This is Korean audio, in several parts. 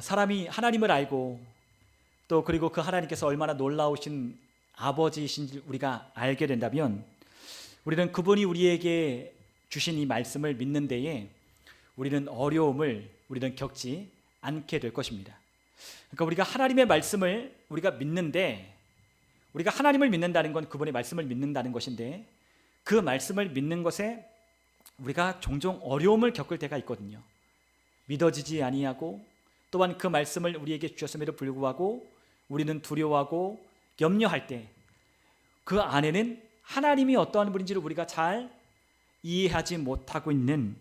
사람이 하나님을 알고 또 그리고 그 하나님께서 얼마나 놀라우신 아버지이신지 우리가 알게 된다면 우리는 그분이 우리에게 주신 이 말씀을 믿는 데에 우리는 어려움을 우리는 겪지 않게 될 것입니다. 그러니까 우리가 하나님의 말씀을 우리가 믿는데, 우리가 하나님을 믿는다는 건 그분의 말씀을 믿는다는 것인데, 그 말씀을 믿는 것에 우리가 종종 어려움을 겪을 때가 있거든요. 믿어지지 아니하고 또한 그 말씀을 우리에게 주셨음에도 불구하고 우리는 두려워하고 염려할 때 그 안에는 하나님이 어떠한 분인지를 우리가 잘 이해하지 못하고 있는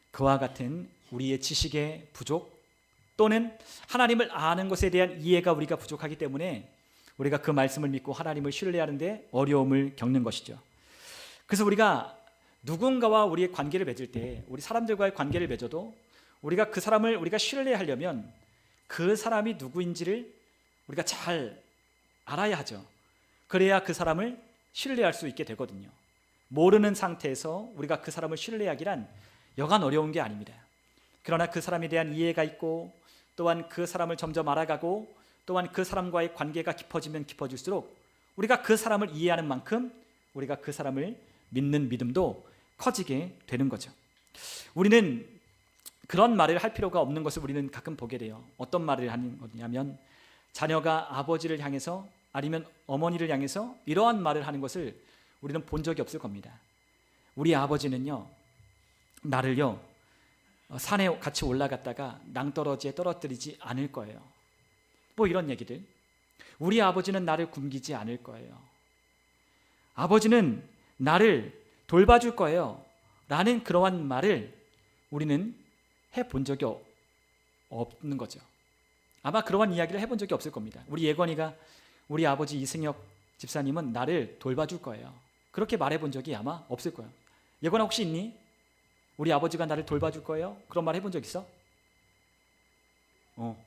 그와 같은 우리의 지식의 부족 또는 하나님을 아는 것에 대한 이해가 우리가 부족하기 때문에 우리가 그 말씀을 믿고 하나님을 신뢰하는데 어려움을 겪는 것이죠. 그래서 우리가 누군가와 우리의 관계를 맺을 때, 우리 사람들과의 관계를 맺어도 우리가 그 사람을 우리가 신뢰하려면 그 사람이 누구인지를 우리가 잘 알아야 하죠. 그래야 그 사람을 신뢰할 수 있게 되거든요. 모르는 상태에서 우리가 그 사람을 신뢰하기란 여간 어려운 게 아닙니다. 그러나 그 사람에 대한 이해가 있고 또한 그 사람을 점점 알아가고 또한 그 사람과의 관계가 깊어지면 깊어질수록 우리가 그 사람을 이해하는 만큼 우리가 그 사람을 믿는 믿음도 커지게 되는 거죠. 우리는 그런 말을 할 필요가 없는 것을 우리는 가끔 보게 돼요. 어떤 말을 하는 거냐면 자녀가 아버지를 향해서 아니면 어머니를 향해서 이러한 말을 하는 것을 우리는 본 적이 없을 겁니다. 우리 아버지는요, 나를요 산에 같이 올라갔다가 낭떠러지에 떨어뜨리지 않을 거예요. 뭐 이런 얘기들. 우리 아버지는 나를 굶기지 않을 거예요. 아버지는 나를 돌봐줄 거예요 라는 그러한 말을 우리는 해본 적이 없는 거죠. 아마 그러한 이야기를 해본 적이 없을 겁니다. 우리 예건이가 우리 아버지 이승혁 집사님은 나를 돌봐줄 거예요, 그렇게 말해본 적이 아마 없을 거예요. 예건아 혹시 있니? 우리 아버지가 나를 돌봐줄 거예요? 그런 말 해본 적 있어?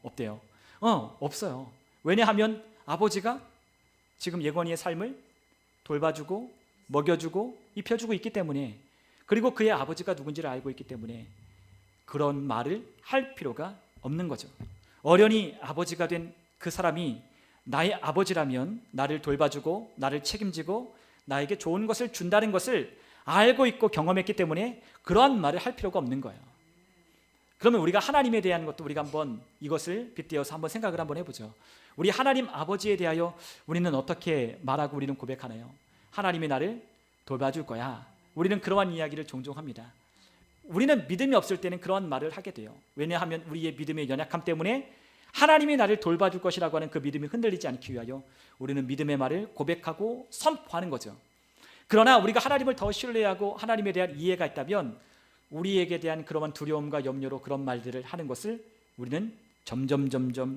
없대요. 없어요. 왜냐하면 아버지가 지금 예건이의 삶을 돌봐주고 먹여주고 입혀주고 있기 때문에, 그리고 그의 아버지가 누군지를 알고 있기 때문에 그런 말을 할 필요가 없는 거죠. 어련히 아버지가 된 그 사람이 나의 아버지라면 나를 돌봐주고 나를 책임지고 나에게 좋은 것을 준다는 것을 알고 있고 경험했기 때문에 그러한 말을 할 필요가 없는 거예요. 그러면 우리가 하나님에 대한 것도 우리가 한번 이것을 빗대어서 한번 생각을 한번 해보죠. 우리 하나님 아버지에 대하여 우리는 어떻게 말하고 우리는 고백하나요? 하나님이 나를 돌봐줄 거야. 우리는 그러한 이야기를 종종 합니다. 우리는 믿음이 없을 때는 그러한 말을 하게 돼요. 왜냐하면 우리의 믿음의 연약함 때문에 하나님이 나를 돌봐줄 것이라고 하는 그 믿음이 흔들리지 않기 위하여 우리는 믿음의 말을 고백하고 선포하는 거죠. 그러나 우리가 하나님을 더 신뢰하고 하나님에 대한 이해가 있다면 우리에게 대한 그러한 두려움과 염려로 그런 말들을 하는 것을 우리는 점점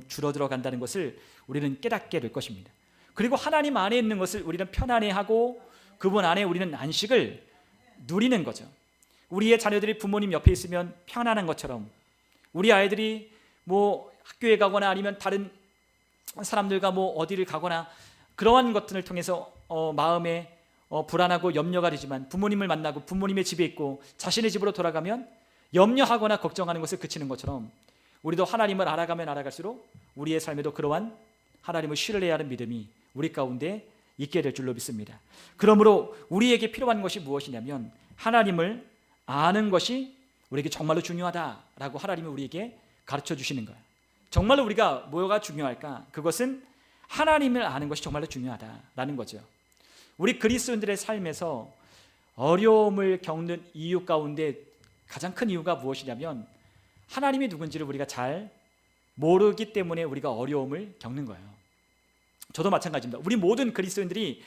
줄어들어 간다는 것을 우리는 깨닫게 될 것입니다. 그리고 하나님 안에 있는 것을 우리는 편안해하고 그분 안에 우리는 안식을 누리는 거죠. 우리의 자녀들이 부모님 옆에 있으면 편안한 것처럼 우리 아이들이 뭐 학교에 가거나 아니면 다른 사람들과 뭐 어디를 가거나 그러한 것들을 통해서 마음에 불안하고 염려가 되지만 부모님을 만나고 부모님의 집에 있고 자신의 집으로 돌아가면 염려하거나 걱정하는 것을 그치는 것처럼 우리도 하나님을 알아가면 알아갈수록 우리의 삶에도 그러한 하나님을 신뢰해야 하는 믿음이 우리 가운데 있게 될 줄로 믿습니다. 그러므로 우리에게 필요한 것이 무엇이냐면 하나님을 아는 것이 우리에게 정말로 중요하다라고 하나님이 우리에게 가르쳐 주시는 거예요. 정말로 우리가 뭐가 중요할까? 그것은 하나님을 아는 것이 정말로 중요하다라는 거죠. 우리 그리스도인들의 삶에서 어려움을 겪는 이유 가운데 가장 큰 이유가 무엇이냐면 하나님이 누군지를 우리가 잘 모르기 때문에 우리가 어려움을 겪는 거예요. 저도 마찬가지입니다. 우리 모든 그리스도인들이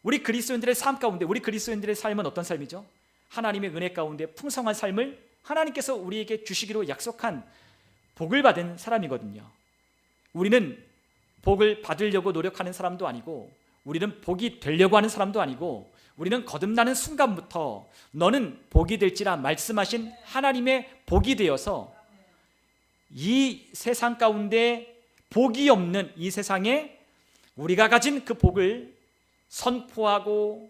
우리 그리스도인들의 삶 가운데 우리 그리스도인들의 삶은 어떤 삶이죠? 하나님의 은혜 가운데 풍성한 삶을 하나님께서 우리에게 주시기로 약속한 복을 받은 사람이거든요. 우리는 복을 받으려고 노력하는 사람도 아니고 우리는 복이 되려고 하는 사람도 아니고 우리는 거듭나는 순간부터 너는 복이 될지라 말씀하신 하나님의 복이 되어서 이 세상 가운데 복이 없는 이 세상에 우리가 가진 그 복을 선포하고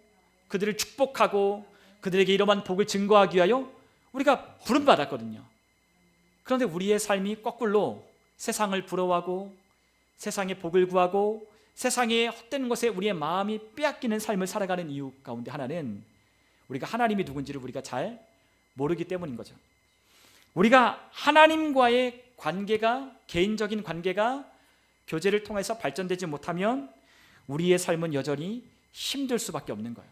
그들을 축복하고 그들에게 이러한 복을 증거하기 위하여 우리가 부름받았거든요. 그런데 우리의 삶이 거꾸로 세상을 부러워하고 세상의 복을 구하고 세상의 헛된 것에 우리의 마음이 빼앗기는 삶을 살아가는 이유 가운데 하나는 우리가 하나님이 누군지를 우리가 잘 모르기 때문인 거죠. 우리가 하나님과의 관계가, 개인적인 관계가 교제를 통해서 발전되지 못하면 우리의 삶은 여전히 힘들 수밖에 없는 거예요.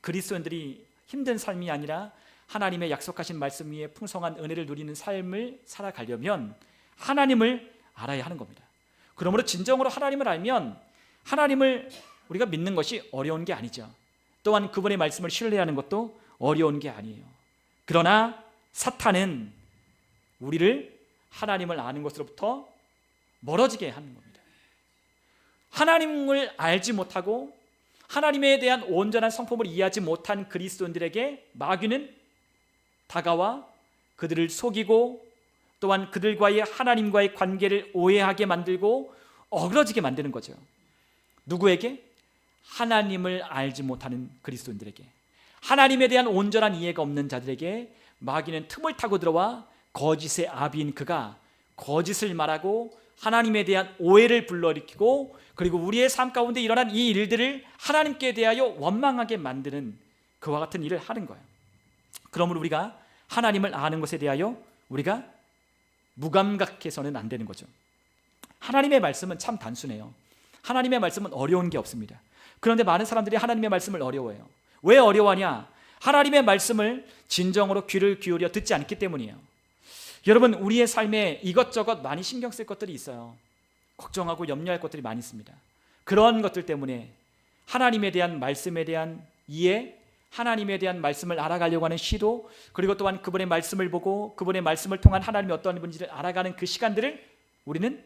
그리스도인들이 힘든 삶이 아니라 하나님의 약속하신 말씀 위에 풍성한 은혜를 누리는 삶을 살아가려면 하나님을 알아야 하는 겁니다. 그러므로 진정으로 하나님을 알면 하나님을 우리가 믿는 것이 어려운 게 아니죠. 또한 그분의 말씀을 신뢰하는 것도 어려운 게 아니에요. 그러나 사탄은 우리를 하나님을 아는 것으로부터 멀어지게 하는 겁니다. 하나님을 알지 못하고 하나님에 대한 온전한 성품을 이해하지 못한 그리스도인들에게 마귀는 다가와 그들을 속이고 또한 그들과의 하나님과의 관계를 오해하게 만들고 어그러지게 만드는 거죠. 누구에게? 하나님을 알지 못하는 그리스도인들에게, 하나님에 대한 온전한 이해가 없는 자들에게 마귀는 틈을 타고 들어와 거짓의 아비인 그가 거짓을 말하고 하나님에 대한 오해를 불러일으키고 그리고 우리의 삶 가운데 일어난 이 일들을 하나님께 대하여 원망하게 만드는 그와 같은 일을 하는 거예요. 그러므로 우리가 하나님을 아는 것에 대하여 우리가 무감각해서는 안 되는 거죠. 하나님의 말씀은 참 단순해요. 하나님의 말씀은 어려운 게 없습니다. 그런데 많은 사람들이 하나님의 말씀을 어려워해요. 왜 어려워하냐? 하나님의 말씀을 진정으로 귀를 기울여 듣지 않기 때문이에요. 여러분, 우리의 삶에 이것저것 많이 신경 쓸 것들이 있어요. 걱정하고 염려할 것들이 많이 있습니다. 그런 것들 때문에 하나님에 대한 말씀에 대한 이해, 하나님에 대한 말씀을 알아가려고 하는 시도, 그리고 또한 그분의 말씀을 보고 그분의 말씀을 통한 하나님이 어떤 분인지를 알아가는 그 시간들을 우리는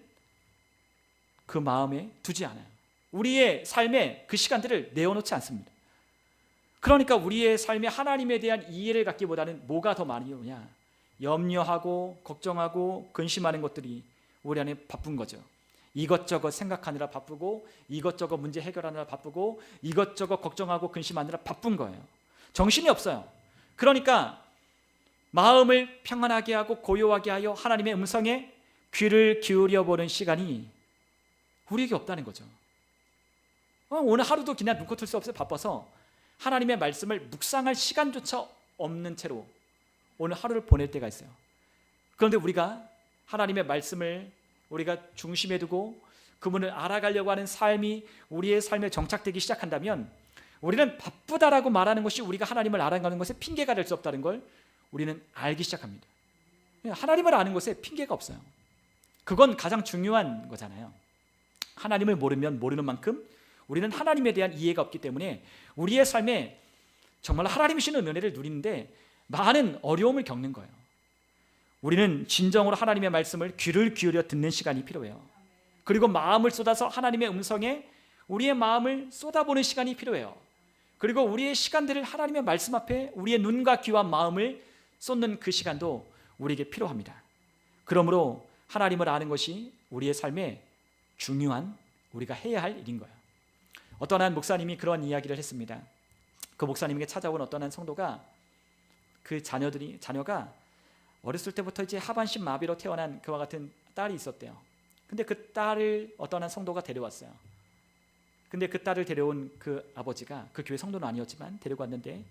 그 마음에 두지 않아요. 우리의 삶에 그 시간들을 내어놓지 않습니다. 그러니까 우리의 삶에 하나님에 대한 이해를 갖기보다는 뭐가 더 많이 오냐? 염려하고 걱정하고 근심하는 것들이 우리 안에 바쁜 거죠. 이것저것 생각하느라 바쁘고 이것저것 문제 해결하느라 바쁘고 이것저것 걱정하고 근심하느라 바쁜 거예요. 정신이 없어요. 그러니까 마음을 평안하게 하고 고요하게 하여 하나님의 음성에 귀를 기울여 보는 시간이 우리에게 없다는 거죠. 오늘 하루도 그냥 눈코 뜰 수 없어요. 바빠서 하나님의 말씀을 묵상할 시간조차 없는 채로 오늘 하루를 보낼 때가 있어요. 그런데 우리가 하나님의 말씀을 우리가 중심에 두고 그분을 알아가려고 하는 삶이 우리의 삶에 정착되기 시작한다면 우리는 바쁘다라고 말하는 것이 우리가 하나님을 알아가는 것에 핑계가 될 수 없다는 걸 우리는 알기 시작합니다. 하나님을 아는 것에 핑계가 없어요. 그건 가장 중요한 거잖아요. 하나님을 모르면 모르는 만큼 우리는 하나님에 대한 이해가 없기 때문에 우리의 삶에 정말 하나님이 주시는 은혜를 누리는데 많은 어려움을 겪는 거예요. 우리는 진정으로 하나님의 말씀을 귀를 기울여 듣는 시간이 필요해요. 그리고 마음을 쏟아서 하나님의 음성에 우리의 마음을 쏟아보는 시간이 필요해요. 그리고 우리의 시간들을 하나님의 말씀 앞에 우리의 눈과 귀와 마음을 쏟는 그 시간도 우리에게 필요합니다. 그러므로 하나님을 아는 것이 우리의 삶에 중요한 우리가 해야 할 일인 거예요. 어떤 한 목사님이 그런 이야기를 했습니다. 그 목사님에게 찾아온 어떤 한 성도가 그 자녀가 어렸을 때부터 이제 하반신 마비로 태어난 그와 같은 딸이 있었대요. 근데 그 딸을 어떤 한 성도가 데려왔어요. 근데 그 딸을 데려온 그 아버지가 그 교회 성도는 아니었지만 데리고 왔는데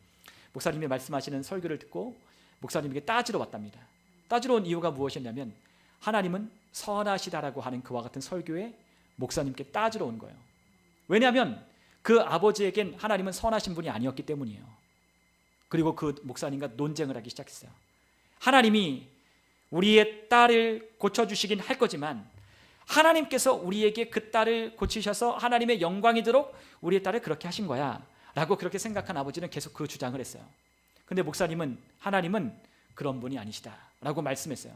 목사님이 말씀하시는 설교를 듣고 목사님에게 따지러 왔답니다. 따지러 온 이유가 무엇이었냐면 하나님은 선하시다라고 하는 그와 같은 설교에 목사님께 따지러 온 거예요. 왜냐하면 그 아버지에겐 하나님은 선하신 분이 아니었기 때문이에요. 그리고 그 목사님과 논쟁을 하기 시작했어요. 하나님이 우리의 딸을 고쳐주시긴 할 거지만 하나님께서 우리에게 그 딸을 고치셔서 하나님의 영광이 도록 우리의 딸을 그렇게 하신 거야 라고 그렇게 생각한 아버지는 계속 그 주장을 했어요. 근데 목사님은 하나님은 그런 분이 아니시다 라고 말씀했어요.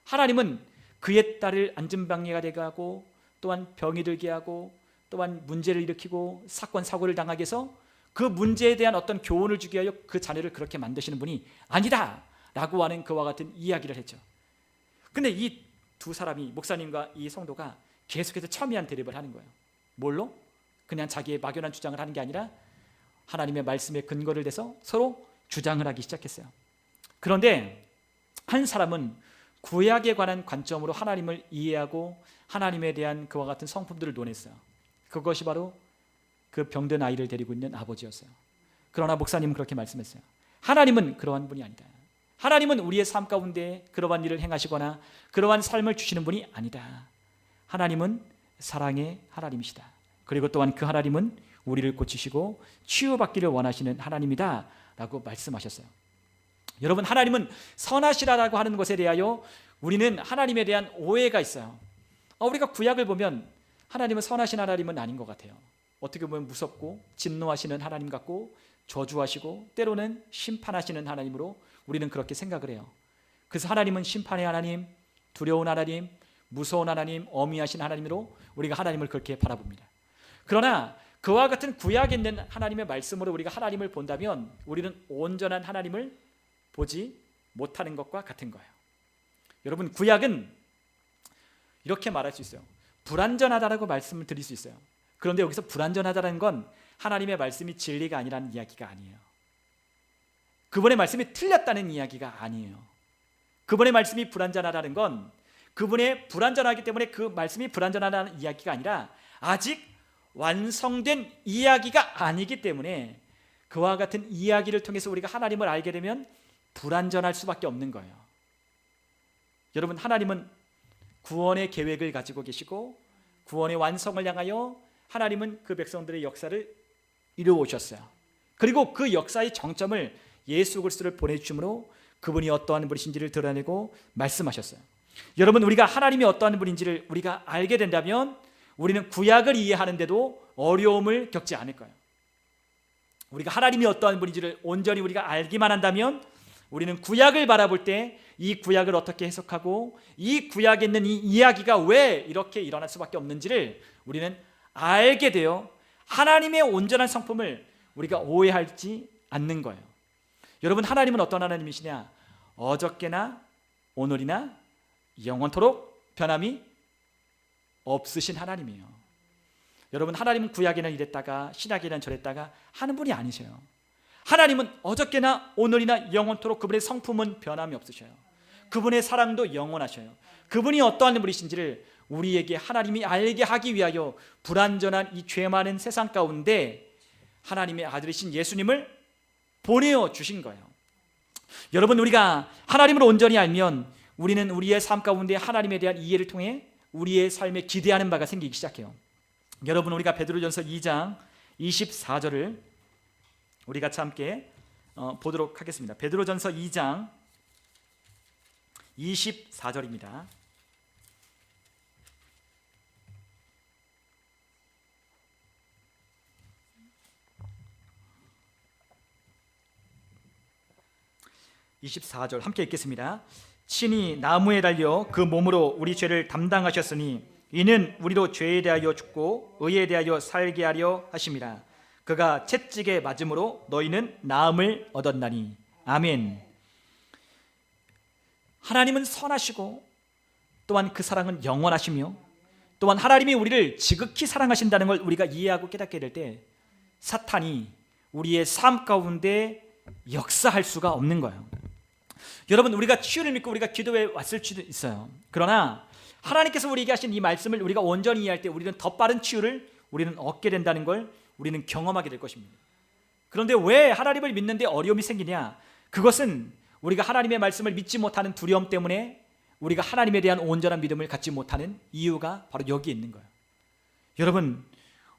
하나님은 그의 딸을 안전방해가 되게 하고 또한 병이 들게 하고 또한 문제를 일으키고 사건 사고를 당하게 해서 그 문제에 대한 어떤 교훈을 주기 위하여 그 자녀를 그렇게 만드시는 분이 아니다 라고 하는 그와 같은 이야기를 했죠. 근데 이 두 사람이, 목사님과 이 성도가 계속해서 첨예한 대립을 하는 거예요. 뭘로? 그냥 자기의 막연한 주장을 하는 게 아니라 하나님의 말씀에 근거를 대서 서로 주장을 하기 시작했어요. 그런데 한 사람은 구약에 관한 관점으로 하나님을 이해하고 하나님에 대한 그와 같은 성품들을 논했어요. 그것이 바로 그 병든 아이를 데리고 있는 아버지였어요. 그러나 목사님은 그렇게 말씀했어요. 하나님은 그러한 분이 아니다. 하나님은 우리의 삶 가운데 그러한 일을 행하시거나 그러한 삶을 주시는 분이 아니다. 하나님은 사랑의 하나님이시다. 그리고 또한 그 하나님은 우리를 고치시고 치유받기를 원하시는 하나님이다 라고 말씀하셨어요. 여러분, 하나님은 선하시라고 하는 것에 대하여 우리는 하나님에 대한 오해가 있어요. 우리가 구약을 보면 하나님은 선하신 하나님은 아닌 것 같아요. 어떻게 보면 무섭고 진노하시는 하나님 같고 저주하시고 때로는 심판하시는 하나님으로 우리는 그렇게 생각을 해요. 그래서 하나님은 심판의 하나님, 두려운 하나님, 무서운 하나님, 어미하신 하나님으로 우리가 하나님을 그렇게 바라봅니다. 그러나 그와 같은 구약에 있는 하나님의 말씀으로 우리가 하나님을 본다면 우리는 온전한 하나님을 보지 못하는 것과 같은 거예요. 여러분, 구약은 이렇게 말할 수 있어요. 불완전하다라고 말씀을 드릴 수 있어요. 그런데 여기서 불완전하다는 건 하나님의 말씀이 진리가 아니라는 이야기가 아니에요. 그분의 말씀이 틀렸다는 이야기가 아니에요. 그분의 말씀이 불완전하다는 건 그분의 불완전하기 때문에 그 말씀이 불완전하다는 이야기가 아니라 아직 완성된 이야기가 아니기 때문에 그와 같은 이야기를 통해서 우리가 하나님을 알게 되면 불완전할 수밖에 없는 거예요. 여러분, 하나님은 구원의 계획을 가지고 계시고 구원의 완성을 향하여 하나님은 그 백성들의 역사를 이루어 오셨어요. 그리고 그 역사의 정점을 예수 그리스도를 보내주심으로 그분이 어떠한 분이신지를 드러내고 말씀하셨어요. 여러분, 우리가 하나님이 어떠한 분인지를 우리가 알게 된다면 우리는 구약을 이해하는데도 어려움을 겪지 않을 거예요. 우리가 하나님이 어떠한 분인지를 온전히 우리가 알기만 한다면 우리는 구약을 바라볼 때 이 구약을 어떻게 해석하고 이 구약에 있는 이 이야기가 왜 이렇게 일어날 수밖에 없는지를 우리는 알게 되어 하나님의 온전한 성품을 우리가 오해하지 않는 거예요. 여러분, 하나님은 어떤 하나님이시냐? 어저께나 오늘이나 영원토록 변함이 없으신 하나님이에요. 여러분, 하나님은 구약에는 이랬다가 신약에는 저랬다가 하는 분이 아니세요. 하나님은 어저께나 오늘이나 영원토록 그분의 성품은 변함이 없으셔요. 그분의 사랑도 영원하셔요. 그분이 어떠한 분이신지를 우리에게 하나님이 알게 하기 위하여 불완전한 이 죄 많은 세상 가운데 하나님의 아들이신 예수님을 보내어 주신 거예요. 여러분, 우리가 하나님을 온전히 알면 우리는 우리의 삶 가운데 하나님에 대한 이해를 통해 우리의 삶에 기대하는 바가 생기기 시작해요. 여러분, 우리가 베드로전서 2장 24절을 우리 같이 함께 보도록 하겠습니다. 베드로전서 2장 24절입니다. 함께 읽겠습니다. 친히 나무에 달려 그 몸으로 우리 죄를 담당하셨으니 이는 우리로 죄에 대하여 죽고 의에 대하여 살게 하려 하심이라. 그가 채찍에 맞음으로 너희는 나음을 얻었나니. 아멘. 하나님은 선하시고 또한 그 사랑은 영원하시며 또한 하나님이 우리를 지극히 사랑하신다는 걸 우리가 이해하고 깨닫게 될 때 사탄이 우리의 삶 가운데 역사할 수가 없는 거예요. 여러분, 우리가 치유를 믿고 우리가 기도에 왔을 수도 있어요. 그러나 하나님께서 우리에게 하신 이 말씀을 우리가 온전히 이해할 때 우리는 더 빠른 치유를 우리는 얻게 된다는 걸 우리는 경험하게 될 것입니다. 그런데 왜 하나님을 믿는데 어려움이 생기냐? 그것은 우리가 하나님의 말씀을 믿지 못하는 두려움 때문에 우리가 하나님에 대한 온전한 믿음을 갖지 못하는 이유가 바로 여기에 있는 거예요. 여러분,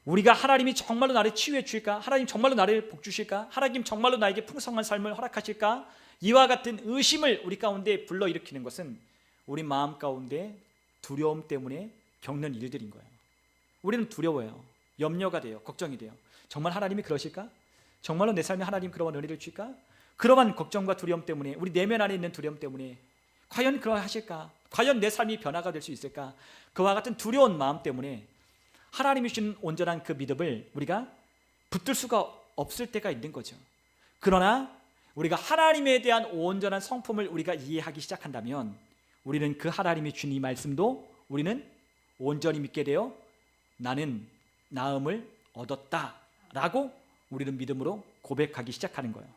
우리가 하나님이 정말로 나를 치유해 주실까? 하나님 정말로 나를 복 주실까? 하나님 정말로 나에게 풍성한 삶을 허락하실까? 이와 같은 의심을 우리 가운데 불러일으키는 것은 우리 마음 가운데 두려움 때문에 겪는 일들인 거예요. 우리는 두려워요. 염려가 돼요. 걱정이 돼요. 정말 하나님이 그러실까? 정말로 내 삶에 하나님 그러한 은혜를 주실까? 그러한 걱정과 두려움 때문에, 우리 내면 안에 있는 두려움 때문에 과연 그러하실까? 과연 내 삶이 변화가 될 수 있을까? 그와 같은 두려운 마음 때문에 하나님이 주신 온전한 그 믿음을 우리가 붙들 수가 없을 때가 있는 거죠. 그러나 우리가 하나님에 대한 온전한 성품을 우리가 이해하기 시작한다면 우리는 그 하나님이 주신 이 말씀도 우리는 온전히 믿게 되어 나는 나음을 얻었다라고 우리는 믿음으로 고백하기 시작하는 거예요.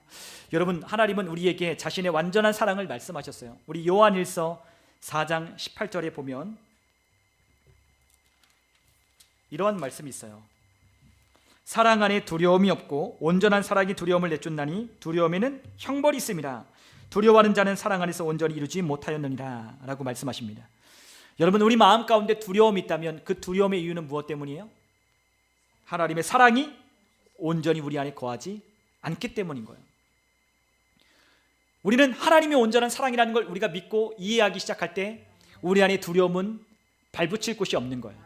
여러분, 하나님은 우리에게 자신의 완전한 사랑을 말씀하셨어요. 우리 요한일서 4장 18절에 보면 이러한 말씀이 있어요. 사랑 안에 두려움이 없고 온전한 사랑이 두려움을 내쫓나니 두려움에는 형벌이 있음이라. 두려워하는 자는 사랑 안에서 온전히 이루지 못하였느니라 라고 말씀하십니다. 여러분, 우리 마음 가운데 두려움이 있다면 그 두려움의 이유는 무엇 때문이에요? 하나님의 사랑이 온전히 우리 안에 거하지 않기 때문인 거예요. 우리는 하나님의 온전한 사랑이라는 걸 우리가 믿고 이해하기 시작할 때 우리 안에 두려움은 발붙일 곳이 없는 거예요.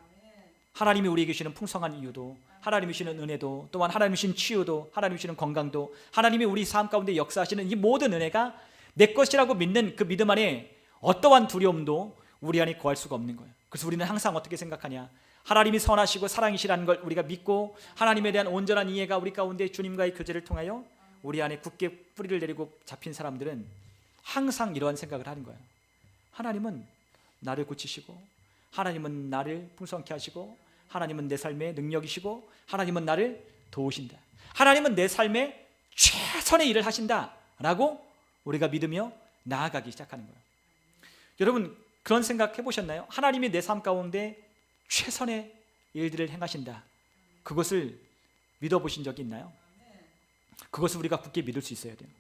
하나님이 우리에게 주시는 풍성한 이유도, 하나님이 주시는 은혜도, 또한 하나님이 주시는 치유도, 하나님이 주시는 건강도, 하나님이 우리 삶 가운데 역사하시는 이 모든 은혜가 내 것이라고 믿는 그 믿음 안에 어떠한 두려움도 우리 안에 거할 수가 없는 거예요. 그래서 우리는 항상 어떻게 생각하냐? 하나님이 선하시고 사랑이시라는 걸 우리가 믿고 하나님에 대한 온전한 이해가 우리 가운데 주님과의 교제를 통하여 우리 안에 굳게 뿌리를 내리고 잡힌 사람들은 항상 이러한 생각을 하는 거예요. 하나님은 나를 고치시고, 하나님은 나를 풍성케 하시고, 하나님은 내 삶의 능력이시고, 하나님은 나를 도우신다, 하나님은 내 삶에 최선의 일을 하신다 라고 우리가 믿으며 나아가기 시작하는 거예요. 여러분, 그런 생각 해보셨나요? 하나님이 내 삶 가운데 최선의 일들을 행하신다, 그것을 믿어보신 적이 있나요? 그것을 우리가 굳게 믿을 수 있어야 돼요.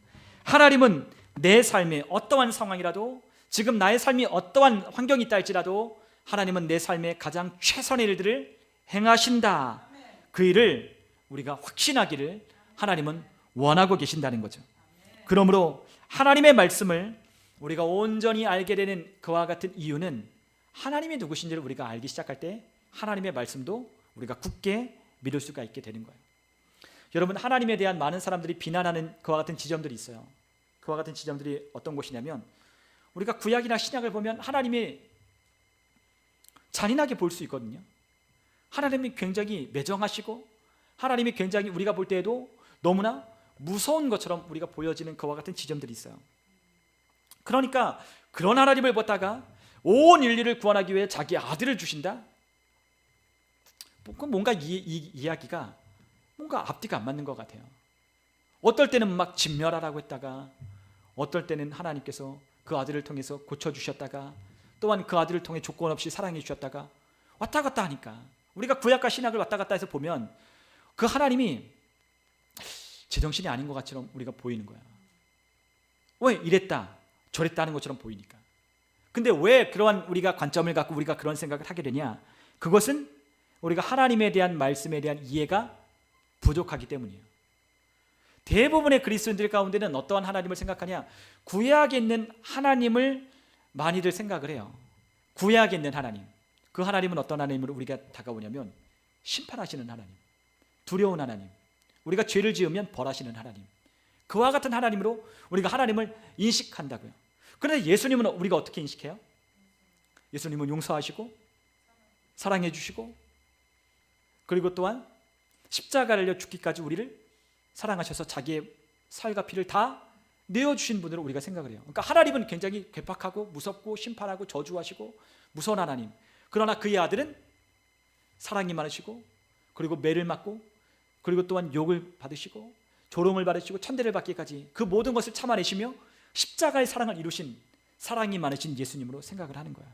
하나님은 내 삶에 어떠한 상황이라도, 지금 나의 삶이 어떠한 환경이 있다 할지라도 하나님은 내 삶에 가장 최선의 일들을 행하신다, 그 일을 우리가 확신하기를 하나님은 원하고 계신다는 거죠. 그러므로 하나님의 말씀을 우리가 온전히 알게 되는 그와 같은 이유는 하나님이 누구신지를 우리가 알기 시작할 때 하나님의 말씀도 우리가 굳게 믿을 수가 있게 되는 거예요. 여러분, 하나님에 대한 많은 사람들이 비난하는 그와 같은 지점들이 있어요. 그와 같은 지점들이 어떤 것이냐면, 우리가 구약이나 신약을 보면 하나님이 잔인하게 볼 수 있거든요. 하나님이 굉장히 매정하시고, 하나님이 굉장히 우리가 볼 때에도 너무나 무서운 것처럼 우리가 보여지는 그와 같은 지점들이 있어요. 그러니까 그런 하나님을 보다가 온 인류를 구원하기 위해 자기 아들을 주신다? 뭔가 이 이야기가 뭔가 앞뒤가 안 맞는 것 같아요. 어떨 때는 막 진멸하라고 했다가, 어떨 때는 하나님께서 그 아들을 통해서 고쳐주셨다가, 또한 그 아들을 통해 조건 없이 사랑해 주셨다가, 왔다 갔다 하니까 우리가 구약과 신약을 왔다 갔다 해서 보면 그 하나님이 제정신이 아닌 것 같처럼 우리가 보이는 거야. 왜 이랬다 저랬다 하는 것처럼 보이니까. 근데 왜 그러한 우리가 관점을 갖고 우리가 그런 생각을 하게 되냐? 그것은 우리가 하나님에 대한 말씀에 대한 이해가 부족하기 때문이에요. 대부분의 그리스도인들 가운데는 어떠한 하나님을 생각하냐? 구약에 있는 하나님을 많이들 생각을 해요. 구약에 있는 하나님, 그 하나님은 어떤 하나님으로 우리가 다가오냐면 심판하시는 하나님, 두려운 하나님, 우리가 죄를 지으면 벌하시는 하나님, 그와 같은 하나님으로 우리가 하나님을 인식한다고요. 그런데 예수님은 우리가 어떻게 인식해요? 예수님은 용서하시고 사랑해 주시고, 그리고 또한 십자가를 달려 죽기까지 우리를 사랑하셔서 자기의 살과 피를 다 내어주신 분으로 우리가 생각을 해요. 그러니까 하나님은 굉장히 괴팍하고 무섭고 심판하고 저주하시고 무서운 하나님, 그러나 그의 아들은 사랑이 많으시고, 그리고 매를 맞고, 그리고 또한 욕을 받으시고 조롱을 받으시고 천대를 받기까지 그 모든 것을 참아내시며 십자가의 사랑을 이루신 사랑이 많으신 예수님으로 생각을 하는 거예요.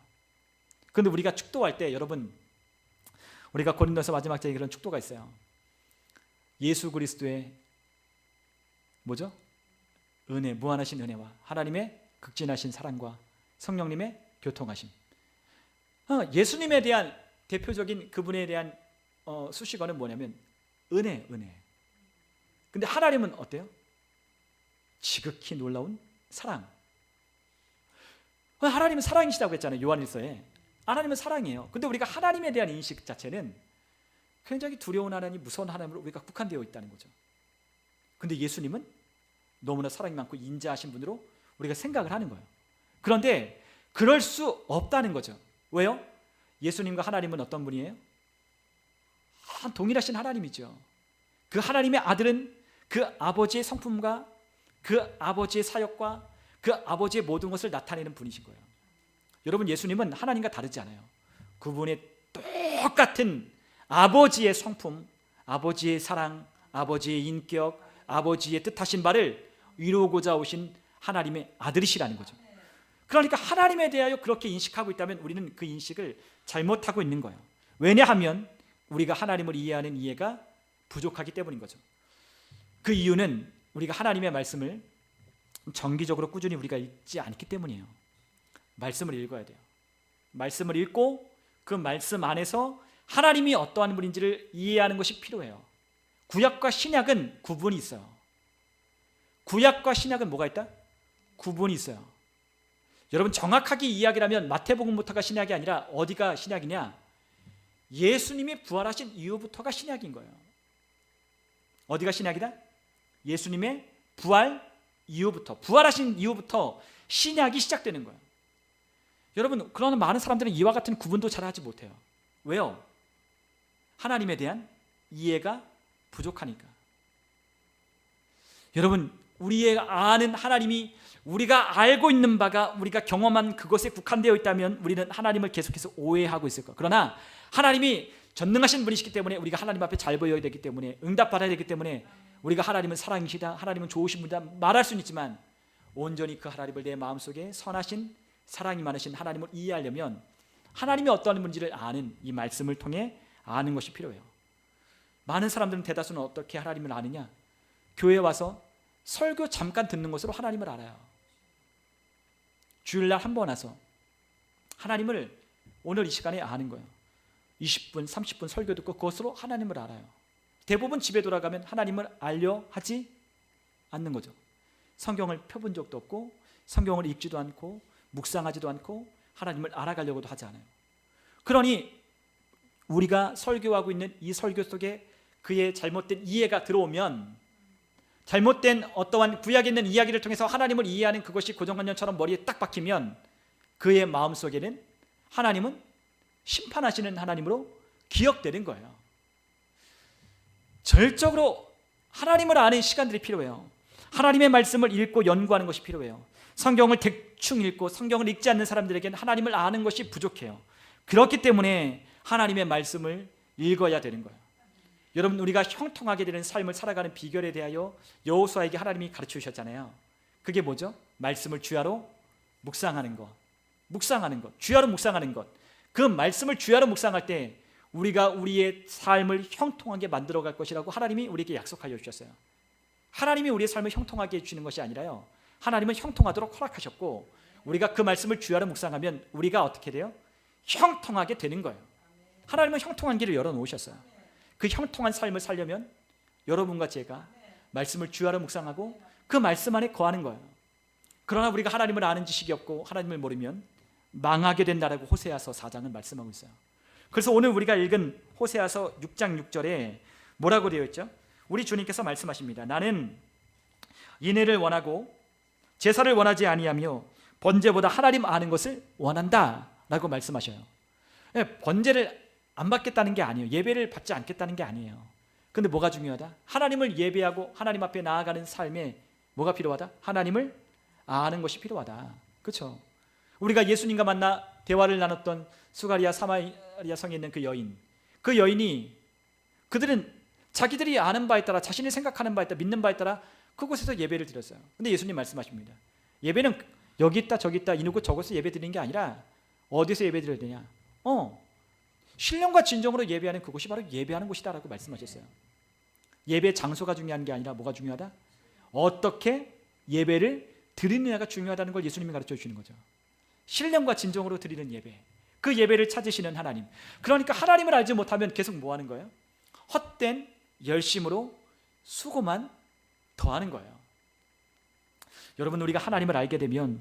그런데 우리가 축도할 때, 여러분, 우리가 고린도서 마지막 장에 그런 축도가 있어요. 예수 그리스도의 뭐죠? 은혜, 무한하신 은혜와 하나님의 극진하신 사랑과 성령님의 교통하심. 예수님에 대한 대표적인 그분에 대한 수식어는 뭐냐면 은혜. 근데 하나님은 어때요? 지극히 놀라운 사랑. 하나님은 사랑이시다고 했잖아요, 요한일서에. 하나님은 사랑이에요. 근데 우리가 하나님에 대한 인식 자체는 굉장히 두려운 하나님, 무서운 하나님으로 우리가 국한되어 있다는 거죠. 근데 예수님은 너무나 사랑이 많고 인자하신 분으로 우리가 생각을 하는 거예요. 그런데 그럴 수 없다는 거죠. 왜요? 예수님과 하나님은 어떤 분이에요? 동일하신 하나님이죠. 그 하나님의 아들은 그 아버지의 성품과 그 아버지의 사역과 그 아버지의 모든 것을 나타내는 분이신 거예요. 여러분, 예수님은 하나님과 다르지 않아요. 그분의 똑같은 아버지의 성품, 아버지의 사랑, 아버지의 인격, 아버지의 뜻하신 바를 이루고자 오신 하나님의 아들이시라는 거죠. 그러니까 하나님에 대하여 그렇게 인식하고 있다면 우리는 그 인식을 잘못하고 있는 거예요. 왜냐하면 우리가 하나님을 이해하는 이해가 부족하기 때문인 거죠. 그 이유는 우리가 하나님의 말씀을 정기적으로 꾸준히 우리가 읽지 않기 때문이에요. 말씀을 읽어야 돼요. 말씀을 읽고 그 말씀 안에서 하나님이 어떠한 분인지를 이해하는 것이 필요해요. 구약과 신약은 구분이 있어요. 구약과 신약은 뭐가 있다? 구분이 있어요. 여러분 정확하게 이야기라면 마태복음부터가 신약이 아니라 어디가 신약이냐? 예수님이 부활하신 이후부터가 신약인 거예요. 어디가 신약이다? 예수님의 부활 이후부터, 부활하신 이후부터 신약이 시작되는 거예요. 여러분 그러나 많은 사람들은 이와 같은 구분도 잘 하지 못해요. 왜요? 하나님에 대한 이해가 부족하니까. 여러분 우리가 아는 하나님이 우리가 알고 있는 바가 우리가 경험한 그것에 국한되어 있다면 우리는 하나님을 계속해서 오해하고 있을 거예요. 그러나 하나님이 전능하신 분이시기 때문에 우리가 하나님 앞에 잘 보여야 되기 때문에 응답받아야 되기 때문에 우리가 하나님은 사랑이시다, 하나님은 좋으신 분이다 말할 수는 있지만 온전히 그 하나님을 내 마음속에 선하신 사랑이 많으신 하나님을 이해하려면 하나님이 어떠한 분인지를 아는 이 말씀을 통해 아는 것이 필요해요. 많은 사람들은 대다수는 어떻게 하나님을 아느냐? 교회에 와서 설교 잠깐 듣는 것으로 하나님을 알아요. 주일날 한 번 와서 하나님을 오늘 이 시간에 아는 거예요. 20분, 30분 설교 듣고 그것으로 하나님을 알아요. 대부분 집에 돌아가면 하나님을 알려 하지 않는 거죠. 성경을 펴본 적도 없고 성경을 읽지도 않고 묵상하지도 않고 하나님을 알아가려고도 하지 않아요. 그러니 우리가 설교하고 있는 이 설교 속에 그의 잘못된 이해가 들어오면 잘못된 어떠한 구약에 있는 이야기를 통해서 하나님을 이해하는 그것이 고정관념처럼 머리에 딱 박히면 그의 마음속에는 하나님은 심판하시는 하나님으로 기억되는 거예요. 절적으로 하나님을 아는 시간들이 필요해요. 하나님의 말씀을 읽고 연구하는 것이 필요해요. 성경을 대충 읽고 성경을 읽지 않는 사람들에게는 하나님을 아는 것이 부족해요. 그렇기 때문에 하나님의 말씀을 읽어야 되는 거예요. 여러분 우리가 형통하게 되는 삶을 살아가는 비결에 대하여 여호수아에게 하나님이 가르쳐 주셨잖아요. 그게 뭐죠? 말씀을 주야로 묵상하는 것. 묵상하는 것. 주야로 묵상하는 것. 그 말씀을 주야로 묵상할 때 우리가 우리의 삶을 형통하게 만들어 갈 것이라고 하나님이 우리에게 약속하여 주셨어요. 하나님이 우리의 삶을 형통하게 해주시는 것이 아니라요, 하나님은 형통하도록 허락하셨고 우리가 그 말씀을 주야로 묵상하면 우리가 어떻게 돼요? 형통하게 되는 거예요. 하나님은 형통한 길을 열어놓으셨어요. 그 형통한 삶을 살려면 여러분과 제가 말씀을 주야로 묵상하고 그 말씀 안에 거하는 거예요. 그러나 우리가 하나님을 아는 지식이 없고 하나님을 모르면 망하게 된다라고 호세아서 4장은 말씀하고 있어요. 그래서 오늘 우리가 읽은 호세아서 6장 6절에 뭐라고 되어 있죠? 우리 주님께서 말씀하십니다. 나는 인애를 원하고 제사를 원하지 아니하며 번제보다 하나님 아는 것을 원한다 라고 말씀하셔요. 번제를 안 받겠다는 게 아니에요. 예배를 받지 않겠다는 게 아니에요. 근데 뭐가 중요하다? 하나님을 예배하고 하나님 앞에 나아가는 삶에 뭐가 필요하다? 하나님을 아는 것이 필요하다. 그렇죠? 우리가 예수님과 만나 대화를 나눴던 수가리아 사마리아 성에 있는 그 여인이 그들은 자기들이 아는 바에 따라, 자신이 생각하는 바에 따라, 믿는 바에 따라 그곳에서 예배를 드렸어요. 근데 예수님 말씀하십니다. 예배는 여기 있다 저기 있다 이누고 저곳에서 예배 드리는 게 아니라 어디서 예배 드려야 되냐? 신령과 진정으로 예배하는 그곳이 바로 예배하는 곳이다라고 말씀하셨어요. 예배 장소가 중요한 게 아니라 뭐가 중요하다? 어떻게 예배를 드리느냐가 중요하다는 걸 예수님이 가르쳐 주시는 거죠. 신령과 진정으로 드리는 예배, 그 예배를 찾으시는 하나님. 그러니까 하나님을 알지 못하면 계속 뭐 하는 거예요? 헛된 열심으로 수고만 더하는 거예요. 여러분 우리가 하나님을 알게 되면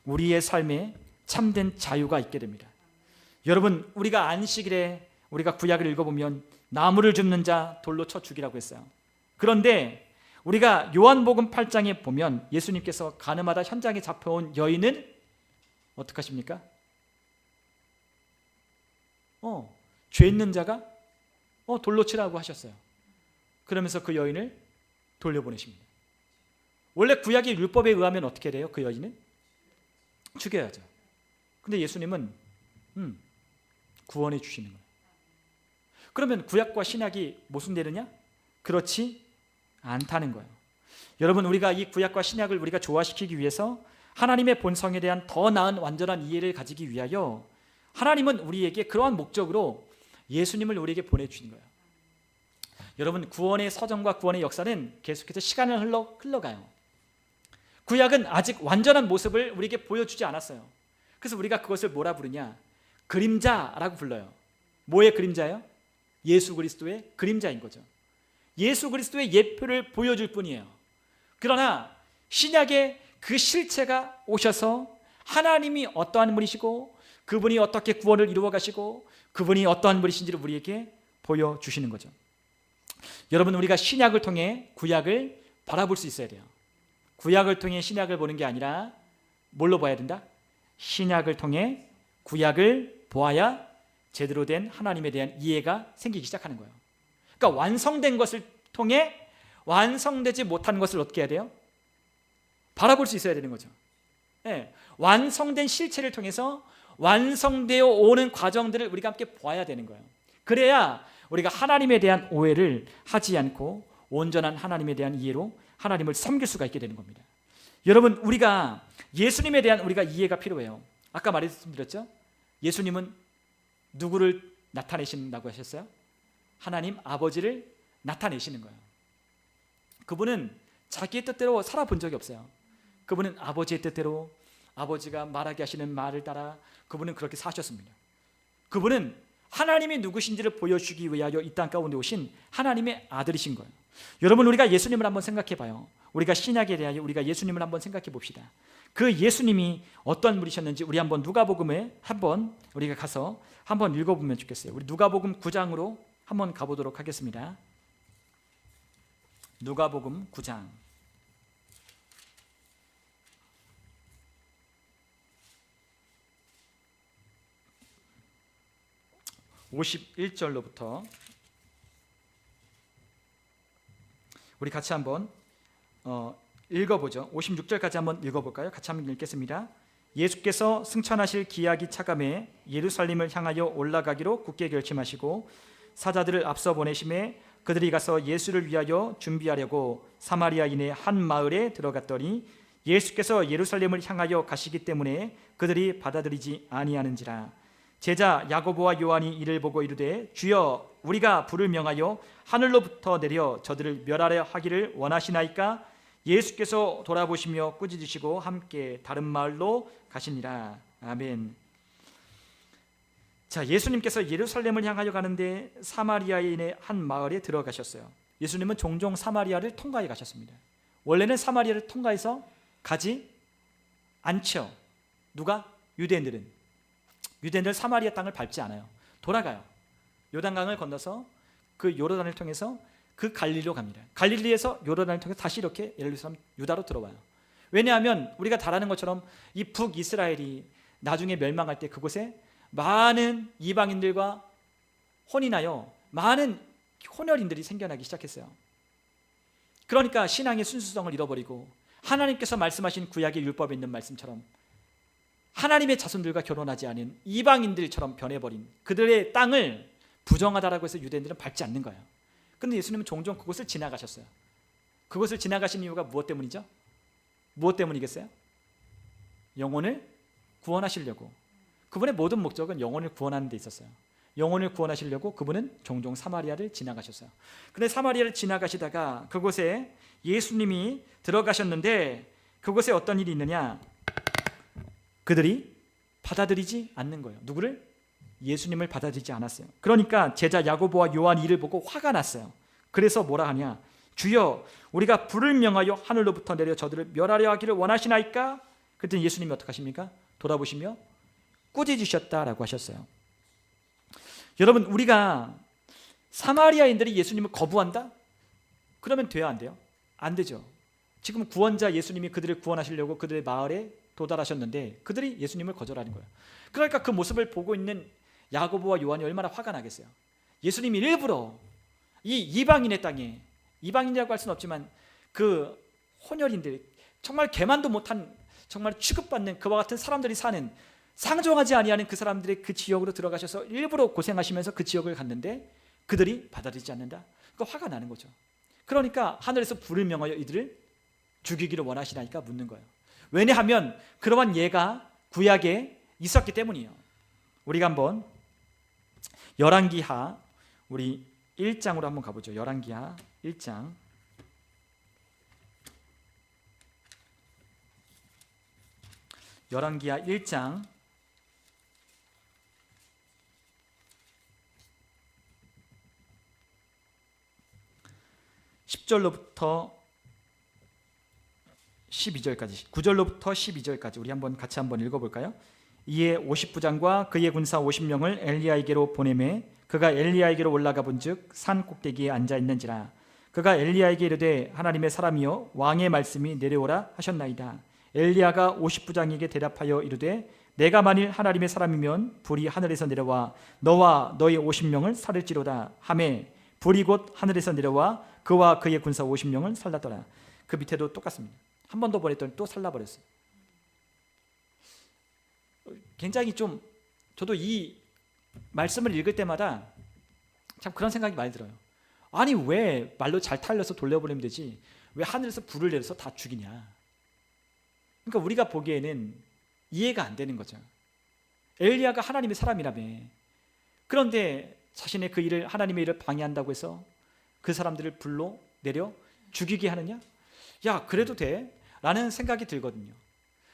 우리의 삶에 참된 자유가 있게 됩니다. 여러분 우리가 안식일에 우리가 구약을 읽어보면 나무를 줍는 자 돌로 쳐 죽이라고 했어요. 그런데 우리가 요한복음 8장에 보면 예수님께서 가늠하다 현장에 잡혀온 여인은 어떻게 하십니까? 죄 있는 자가 돌로 치라고 하셨어요. 그러면서 그 여인을 돌려보내십니다. 원래 구약의 율법에 의하면 어떻게 돼요? 그 여인은 죽여야죠. 근데 예수님은 구원해 주시는 거예요. 그러면 구약과 신약이 모순되느냐? 그렇지 않다는 거예요. 여러분 우리가 이 구약과 신약을 우리가 조화시키기 위해서 하나님의 본성에 대한 더 나은 완전한 이해를 가지기 위하여 하나님은 우리에게 그러한 목적으로 예수님을 우리에게 보내주신 거예요. 여러분, 구원의 서정과 구원의 역사는 계속해서 시간을 흘러가요. 구약은 아직 완전한 모습을 우리에게 보여주지 않았어요. 그래서 우리가 그것을 뭐라 부르냐? 그림자라고 불러요. 뭐의 그림자예요? 예수 그리스도의 그림자인 거죠. 예수 그리스도의 예표를 보여줄 뿐이에요. 그러나 신약의 그 실체가 오셔서 하나님이 어떠한 분이시고 그분이 어떻게 구원을 이루어 가시고 그분이 어떠한 분이신지를 우리에게 보여주시는 거죠. 여러분, 우리가 신약을 통해 구약을 바라볼 수 있어야 돼요. 구약을 통해 신약을 보는 게 아니라 뭘로 봐야 된다? 신약을 통해 구약을 보아야 제대로 된 하나님에 대한 이해가 생기기 시작하는 거예요. 그러니까 완성된 것을 통해 완성되지 못한 것을 어떻게 해야 돼요? 바라볼 수 있어야 되는 거죠. 네. 완성된 실체를 통해서 완성되어 오는 과정들을 우리가 함께 보아야 되는 거예요. 그래야 우리가 하나님에 대한 오해를 하지 않고 온전한 하나님에 대한 이해로 하나님을 섬길 수가 있게 되는 겁니다. 여러분, 우리가 예수님에 대한 우리가 이해가 필요해요. 아까 말씀드렸죠? 예수님은 누구를 나타내신다고 하셨어요? 하나님 아버지를 나타내시는 거예요. 그분은 자기의 뜻대로 살아본 적이 없어요. 그분은 아버지의 뜻대로 아버지가 말하게 하시는 말을 따라 그분은 그렇게 사셨습니다. 그분은 하나님이 누구신지를 보여주기 위하여 이 땅 가운데 오신 하나님의 아들이신 거예요. 여러분, 우리가 예수님을 한번 생각해 봐요. 우리가 신약에 대하여 우리가 예수님을 한번 생각해 봅시다. 그 예수님이 어떤 분이셨는지 우리 한번 누가복음에 한번 우리가 가서 한번 읽어보면 좋겠어요. 우리 누가복음 9장으로 한번 가보도록 하겠습니다. 누가복음 9장 51절로부터 우리 같이 한번 읽어보죠. 56절까지 한번 읽어볼까요? 같이 한번 읽겠습니다. 예수께서 승천하실 기약이 차감해 예루살렘을 향하여 올라가기로 굳게 결심하시고 사자들을 앞서 보내심에 그들이 가서 예수를 위하여 준비하려고 사마리아인의 한 마을에 들어갔더니 예수께서 예루살렘을 향하여 가시기 때문에 그들이 받아들이지 아니하는지라. 제자 야고보와 요한이 이를 보고 이르되 주여, 우리가 불을 명하여 하늘로부터 내려 저들을 멸하려 하기를 원하시나이까? 예수께서 돌아보시며 꾸짖으시고 함께 다른 마을로 가시니라. 아멘. 자, 예수님께서 예루살렘을 향하여 가는데 사마리아인의 한 마을에 들어가셨어요. 예수님은 종종 사마리아를 통과해 가셨습니다. 원래는 사마리아를 통과해서 가지 않죠. 누가? 유대인들은 사마리아 땅을 밟지 않아요. 돌아가요. 요단강을 건너서 그 요르단을 통해서 그 갈릴리로 갑니다. 갈릴리에서 요르단을 통해서 다시 이렇게 예루살렘 유다로 들어와요. 왜냐하면 우리가 잘 아는 것처럼 이 북이스라엘이 나중에 멸망할 때 그곳에 많은 이방인들과 혼인하여 많은 혼혈인들이 생겨나기 시작했어요. 그러니까 신앙의 순수성을 잃어버리고 하나님께서 말씀하신 구약의 율법에 있는 말씀처럼 하나님의 자손들과 결혼하지 않은 이방인들처럼 변해버린 그들의 땅을 부정하다라고 해서 유대인들은 밟지 않는 거예요. 그런데 예수님은 종종 그곳을 지나가셨어요. 그곳을 지나가신 이유가 무엇 때문이죠? 무엇 때문이겠어요? 영혼을 구원하시려고. 그분의 모든 목적은 영혼을 구원하는 데 있었어요. 영혼을 구원하시려고 그분은 종종 사마리아를 지나가셨어요. 그런데 사마리아를 지나가시다가 그곳에 예수님이 들어가셨는데 그곳에 어떤 일이 있느냐? 그들이 받아들이지 않는 거예요. 누구를? 예수님을 받아들이지 않았어요. 그러니까 제자 야고보와 요한이 이를 보고 화가 났어요. 그래서 뭐라 하냐? 주여, 우리가 불을 명하여 하늘로부터 내려 저들을 멸하려 하기를 원하시나이까? 그랬더니 예수님이 어떻게 하십니까? 돌아보시며 꾸짖으셨다라고 하셨어요. 여러분, 우리가 사마리아인들이 예수님을 거부한다? 그러면 돼야 안 돼요? 안 되죠. 지금 구원자 예수님이 그들을 구원하시려고 그들의 마을에 도달하셨는데 그들이 예수님을 거절하는 거예요. 그러니까 그 모습을 보고 있는 야고보와 요한이 얼마나 화가 나겠어요. 예수님이 일부러 이 이방인의 땅에, 이방인이라고 할 수는 없지만 그 혼혈인들, 정말 개만도 못한 정말 취급받는 그와 같은 사람들이 사는, 상종하지 아니하는 그 사람들의 그 지역으로 들어가셔서 일부러 고생하시면서 그 지역을 갔는데 그들이 받아들이지 않는다. 그러니까 화가 나는 거죠. 그러니까 하늘에서 불을 명하여 이들을 죽이기를 원하시나이까 묻는 거예요. 왜냐하면 그러한 예가 구약에 있었기 때문이에요. 우리가 한번 열왕기하 우리 1장으로 한번 가보죠. 열왕기하 1장. 열왕기하 1장 10절로부터 12절까지, 9절로부터 12절까지 우리 한번 같이 한번 읽어볼까요? 이에 50부장과 그의 군사 50명을 엘리야에게로 보내매 그가 엘리야에게로 올라가 본즉 산 꼭대기에 앉아 있는지라. 그가 엘리야에게 이르되 하나님의 사람이여 왕의 말씀이 내려오라 하셨나이다. 엘리야가 50부장에게 대답하여 이르되 내가 만일 하나님의 사람이면 불이 하늘에서 내려와 너와 너의 50명을 살을지로다 하매 불이 곧 하늘에서 내려와 그와 그의 군사 50명을 살랐더라. 그 밑에도 똑같습니다. 한 번 더 보냈더니 또 살라버렸어요. 굉장히 좀 저도 이 말씀을 읽을 때마다 참 그런 생각이 많이 들어요. 아니 왜 말로 잘 탈려서 돌려보내면 되지 왜 하늘에서 불을 내려서 다 죽이냐. 그러니까 우리가 보기에는 이해가 안 되는 거죠. 엘리야가 하나님의 사람이라며 그런데 자신의 그 일을 하나님의 일을 방해한다고 해서 그 사람들을 불로 내려 죽이게 하느냐? 야 그래도 돼? 라는 생각이 들거든요.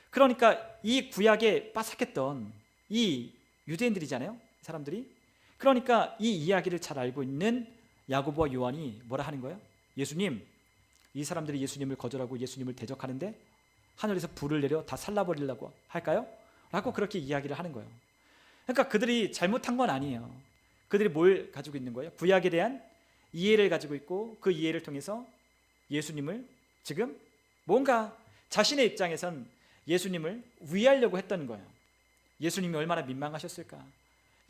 그러니까 이 구약에 빠삭했던 이 유대인들이잖아요, 사람들이. 그러니까 이 이야기를 잘 알고 있는 야고보와 요한이 뭐라 하는 거예요? 예수님, 이 사람들이 예수님을 거절하고 예수님을 대적하는데 하늘에서 불을 내려 다 살라버리려고 할까요? 라고 그렇게 이야기를 하는 거예요. 그러니까 그들이 잘못한 건 아니에요. 그들이 뭘 가지고 있는 거예요? 구약에 대한 이해를 가지고 있고 그 이해를 통해서 예수님을 지금 뭔가 자신의 입장에선 예수님을 위하려고 했던 거예요. 예수님이 얼마나 민망하셨을까.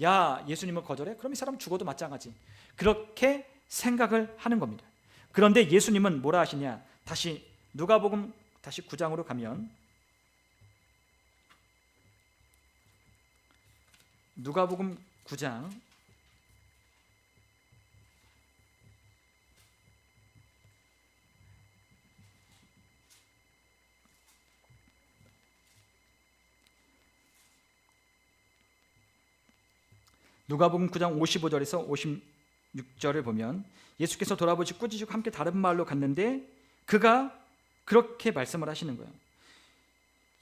야 예수님을 거절해? 그럼 이 사람 죽어도 마찬가지. 그렇게 생각을 하는 겁니다. 그런데 예수님은 뭐라 하시냐. 다시 누가복음 다시 9장으로 가면 누가복음 9장 누가복음 9장 55절에서 56절을 보면 예수께서 돌아보시고 꾸짖으시고 함께 다른 마을로 갔는데 그가 그렇게 말씀을 하시는 거예요.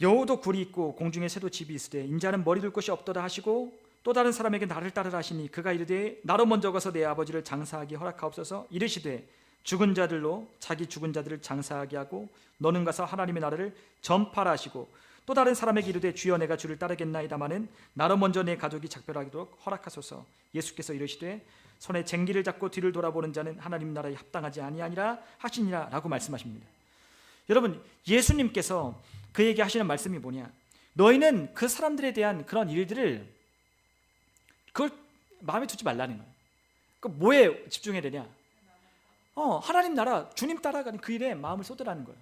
여우도 굴이 있고 공중에 새도 집이 있으되 인자는 머리 둘 곳이 없도다 하시고 또 다른 사람에게 나를 따르라 하시니 그가 이르되 나로 먼저 가서 내 아버지를 장사하게 허락하옵소서. 이르시되 죽은 자들로 자기 죽은 자들을 장사하게 하고 너는 가서 하나님의 나라를 전파라 하시고 또 다른 사람에게 이르되 주여 내가 주를 따르겠나이다마는 나로 먼저 내 가족이 작별하도록 허락하소서. 예수께서 이르시되 손에 쟁기를 잡고 뒤를 돌아보는 자는 하나님 나라에 합당하지 아니하니라 하시니라 라고 말씀하십니다. 여러분 예수님께서 그에게 하시는 말씀이 뭐냐. 너희는 그 사람들에 대한 그런 일들을 그걸 마음에 두지 말라는 거예요. 그 뭐에 집중해야 되냐. 하나님 나라 주님 따라가는 그 일에 마음을 쏟으라는 거예요.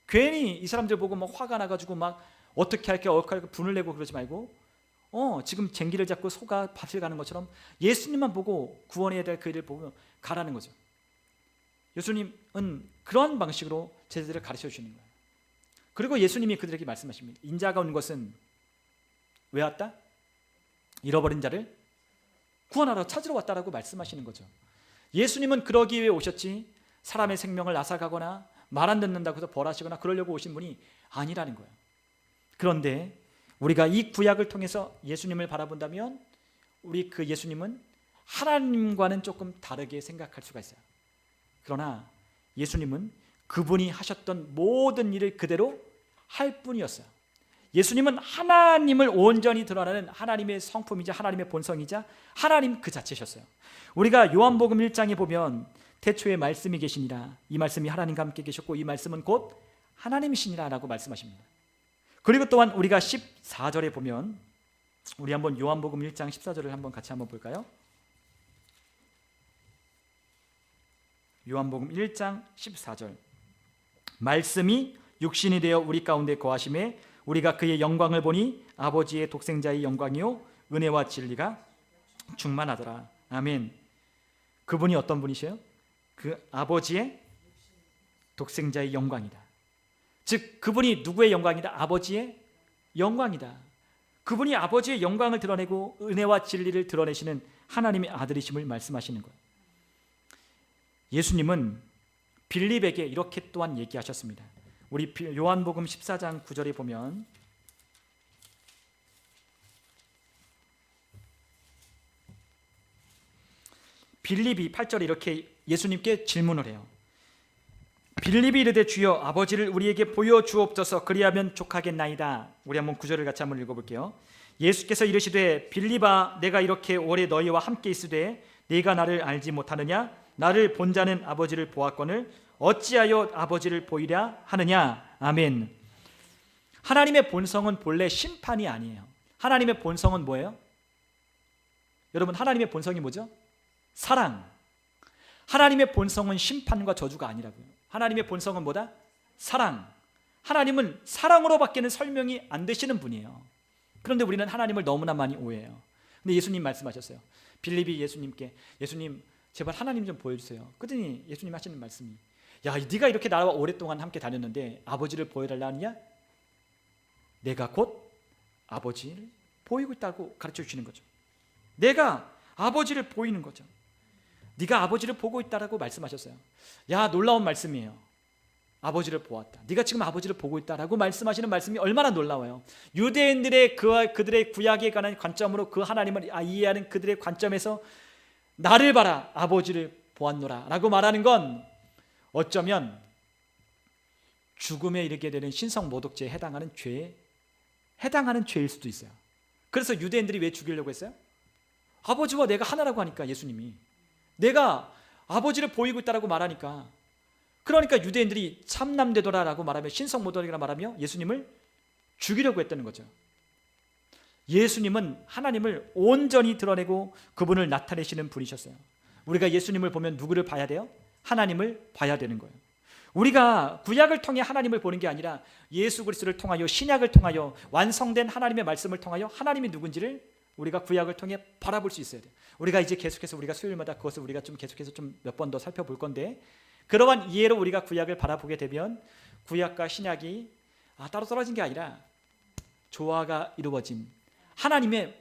괜히 이 사람들 보고 막 화가 나가지고 막 어떻게 할까 분을 내고 그러지 말고 지금 쟁기를 잡고 소가 밭을 가는 것처럼 예수님만 보고 구원해야 될 그 일을 보고 가라는 거죠. 예수님은 그런 방식으로 제자들을 가르쳐 주시는 거예요. 그리고 예수님이 그들에게 말씀하십니다. 인자가 온 것은 왜 왔다? 잃어버린 자를 구원하러 찾으러 왔다라고 말씀하시는 거죠. 예수님은 그러기 위해 오셨지 사람의 생명을 앗아가거나 말 안 듣는다고 해서 벌하시거나 그러려고 오신 분이 아니라는 거예요. 그런데 우리가 이 구약을 통해서 예수님을 바라본다면 우리 그 예수님은 하나님과는 조금 다르게 생각할 수가 있어요. 그러나 예수님은 그분이 하셨던 모든 일을 그대로 할 뿐이었어요. 예수님은 하나님을 온전히 드러나는 하나님의 성품이자 하나님의 본성이자 하나님 그 자체셨어요. 우리가 요한복음 1장에 보면 태초에 말씀이 계시니라 이 말씀이 하나님과 함께 계셨고 이 말씀은 곧 하나님이시니라 라고 말씀하십니다. 그리고 또한 우리가 14절에 보면 우리 한번 요한복음 1장 14절을 한번 같이 한번 볼까요? 요한복음 1장 14절 말씀이 육신이 되어 우리 가운데 거하심에 우리가 그의 영광을 보니 아버지의 독생자의 영광이요 은혜와 진리가 충만하더라. 아멘. 그분이 어떤 분이세요? 그 아버지의 독생자의 영광이다. 즉 그분이 누구의 영광이다? 아버지의 영광이다. 그분이 아버지의 영광을 드러내고 은혜와 진리를 드러내시는 하나님의 아들이심을 말씀하시는 거예요. 예수님은 빌립에게 이렇게 또한 얘기하셨습니다. 우리 요한복음 14장 9절에 보면 빌립이 8절에 이렇게 예수님께 질문을 해요. 빌립이 이르되 주여 아버지를 우리에게 보여주옵소서 그리하면 족하겠나이다. 우리 한번 9절을 같이 한번 읽어볼게요. 예수께서 이르시되 빌립아 내가 이렇게 오래 너희와 함께 있으되 네가 나를 알지 못하느냐? 나를 본 자는 아버지를 보았거늘 어찌하여 아버지를 보이랴 하느냐? 아멘. 하나님의 본성은 본래 심판이 아니에요. 하나님의 본성은 뭐예요? 여러분 하나님의 본성이 뭐죠? 사랑. 하나님의 본성은 심판과 저주가 아니라고요. 하나님의 본성은 뭐다? 사랑. 하나님은 사랑으로밖에는 설명이 안 되시는 분이에요. 그런데 우리는 하나님을 너무나 많이 오해해요. 근데 예수님 말씀하셨어요. 빌립이 예수님께 예수님 제발 하나님 좀 보여주세요. 그랬더니 예수님 하시는 말씀이 야 네가 이렇게 나와 오랫동안 함께 다녔는데 아버지를 보여달라 하느냐? 내가 곧 아버지를 보이고 있다고 가르쳐 주시는 거죠. 내가 아버지를 보이는 거죠. 네가 아버지를 보고 있다라고 말씀하셨어요. 야 놀라운 말씀이에요. 아버지를 보았다. 네가 지금 아버지를 보고 있다라고 말씀하시는 말씀이 얼마나 놀라워요. 유대인들의 그들의 구약에 관한 관점으로 그 하나님을 이해하는 그들의 관점에서 나를 봐라 아버지를 보았노라 라고 말하는 건 어쩌면 죽음에 이르게 되는 신성모독죄에 해당하는 죄일 수도 있어요. 그래서 유대인들이 왜 죽이려고 했어요? 아버지와 내가 하나라고 하니까 예수님이 내가 아버지를 보이고 있다라고 말하니까 그러니까 유대인들이 참남되도라라고 말하며 신성모독이라 말하며 예수님을 죽이려고 했다는 거죠. 예수님은 하나님을 온전히 드러내고 그분을 나타내시는 분이셨어요. 우리가 예수님을 보면 누구를 봐야 돼요? 하나님을 봐야 되는 거예요. 우리가 구약을 통해 하나님을 보는 게 아니라 예수 그리스도를 통하여 신약을 통하여 완성된 하나님의 말씀을 통하여 하나님이 누군지를 우리가 구약을 통해 바라볼 수 있어야 돼요. 우리가 이제 계속해서 우리가 수요일마다 그것을 우리가 좀 계속해서 좀 몇 번 더 살펴볼 건데 그러한 이해로 우리가 구약을 바라보게 되면 구약과 신약이 따로 떨어진 게 아니라 조화가 이루어진 하나님의